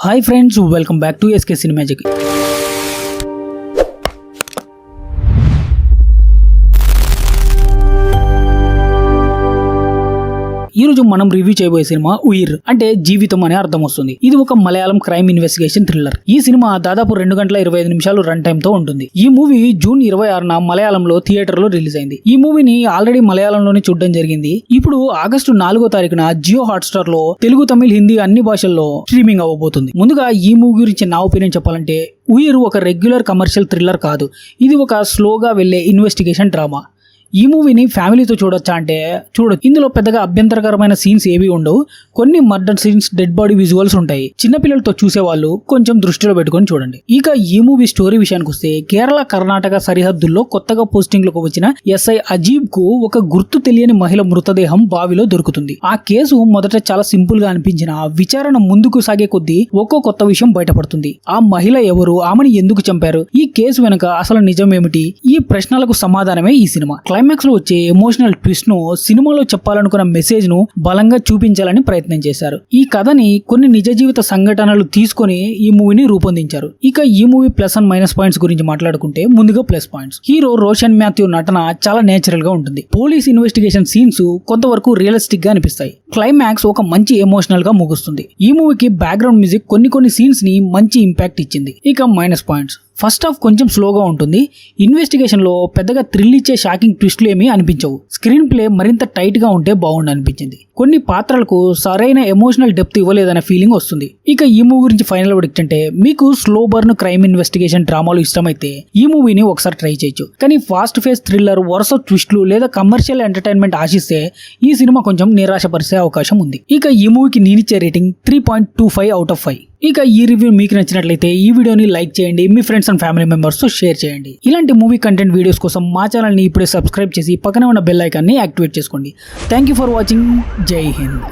Hi friends, welcome back to SK Cinemagic. ఈ రోజు మనం రివ్యూ చేయబోయే సినిమా ఉయిర్ అంటే జీవితం అనే అర్థం వస్తుంది. ఇది ఒక మలయాళం క్రైమ్ ఇన్వెస్టిగేషన్ థ్రిల్లర్. ఈ సినిమా దాదాపు 2 గంటల 25 నిమిషాలు రన్ టైమ్ తో ఉంటుంది. ఈ మూవీ జూన్ 26న మలయాళంలో థియేటర్ లో రిలీజ్ అయింది. ఈ మూవీని ఆల్రెడీ మలయాళంలోనే చూడడం జరిగింది. ఇప్పుడు ఆగస్టు 4వ తారీఖున జియో హాట్స్టార్ లో తెలుగు, తమిళ్, హిందీ అన్ని భాషల్లో స్ట్రీమింగ్ అవ్వబోతుంది. ముందుగా ఈ మూవీ గురించి నా ఒపీనియన్ చెప్పాలంటే ఉయిర్ ఒక రెగ్యులర్ కమర్షియల్ థ్రిల్లర్ కాదు. ఇది ఒక స్లోగా వెళ్లే ఇన్వెస్టిగేషన్ డ్రామా. ఈ మూవీని ఫ్యామిలీతో చూడొచ్చా అంటే చూడొచ్చు. ఇందులో పెద్దగా అభ్యంతరకరమైన సీన్స్ ఏవి ఉండవు. కొన్ని murder scenes, dead body visuals ఉంటాయి. చిన్నపిల్లలతో చూసే వాళ్ళు కొంచెం దృష్టిలో పెట్టుకొని చూడండి. ఇక ఈ మూవీ స్టోరీ విషయానికి వస్తే కేరళ, కర్ణాటక సరిహద్దుల్లో కొత్తగా పోస్టింగ్లకు వచ్చిన ఎస్ఐ అజీబ్ కు ఒక గుర్తు తెలియని మహిళ మృతదేహం బావిలో దొరుకుతుంది. ఆ కేసు మొదట చాలా సింపుల్ గా అనిపించిన విచారణ ముందుకు సాగే కొద్దీ ఒక్కో కొత్త విషయం బయటపడుతుంది. ఆ మహిళ ఎవరు, ఆమెను ఎందుకు చంపారు, ఈ కేసు వెనుక అసలు నిజం ఏమిటి, ఈ ప్రశ్నలకు సమాధానమే ఈ సినిమా. క్లైమాక్స్ లో వచ్చే ఎమోషనల్ ట్విస్ట్ ను, సినిమాలో చెప్పాలనుకున్న మెసేజ్ ను బలంగా చూపించాలని ప్రయత్నం చేశారు. ఈ కథని కొన్ని నిజ జీవిత సంఘటనలు తీసుకొని ఈ మూవీని రూపొందించారు. ఇక ఈ movie plus and minus points గురించి మాట్లాడుకుంటే ముందుగా plus points. Hero Roshan Matthew నటన చాలా నేచురల్ గా ఉంటుంది. పోలీస్ ఇన్వెస్టిగేషన్ సీన్స్ కొంతవరకు రియలిస్టిక్ గా అనిపిస్తాయి. క్లైమాక్స్ ఒక మంచి ఎమోషనల్ గా ముగుస్తుంది. ఈ మూవీకి బ్యాక్గ్రౌండ్ మ్యూజిక్ కొన్ని సీన్స్ ని మంచి ఇంపాక్ట్ ఇచ్చింది. ఇక మైనస్ పాయింట్స్, ఫస్ట్ హాఫ్ కొంచెం స్లోగా ఉంటుంది. ఇన్వెస్టిగేషన్ లో పెద్దగా థ్రిల్ ఇచ్చే షాకింగ్ ట్విస్ట్లు ఏమీ అనిపించవు. స్క్రీన్ ప్లే మరింత టైట్ గా ఉంటే బాగుండు అనిపించింది. కొన్ని పాత్రలకు సరైన ఎమోషనల్ డెప్త్ ఇవ్వలేదనే ఫీలింగ్ వస్తుంది. ఇక ఈ మూవీ గురించి ఫైనల్ వర్డిక్ట్ అంటే మీకు స్లో బర్న్ క్రైమ్ ఇన్వెస్టిగేషన్ డ్రామాలు ఇష్టమైతే ఈ మూవీని ఒకసారి ట్రై చేయొచ్చు. కానీ ఫాస్ట్ ఫేస్ థ్రిల్లర్, వరుస ట్విస్ట్లు లేదా కమర్షియల్ ఎంటర్టైన్మెంట్ ఆశిస్తే ఈ సినిమా కొంచెం నిరాశపరిచే అవకాశం ఉంది. ఇక ఈ మూవీకి నేనిచ్చే రేటింగ్ 3.25 out of 5. ఇక ఈ రివ్యూ మీకు నచ్చినట్లయితే ఈ వీడియోని లైక్ చేయండి, మీ ఫ్రెండ్స్ అండ్ ఫ్యామిలీ మెంబర్స్ తో షేర్ చేయండి. ఇలాంటి మూవీ కంటెంట్ వీడియోస్ కోసం మా ఛానల్ ని ఇప్పుడే సబ్స్క్రైబ్ చేసి పక్కనే ఉన్న బెల్ ఐకాన్ ని యాక్టివేట్ చేసుకోండి. Thank you for watching. జై హింద్.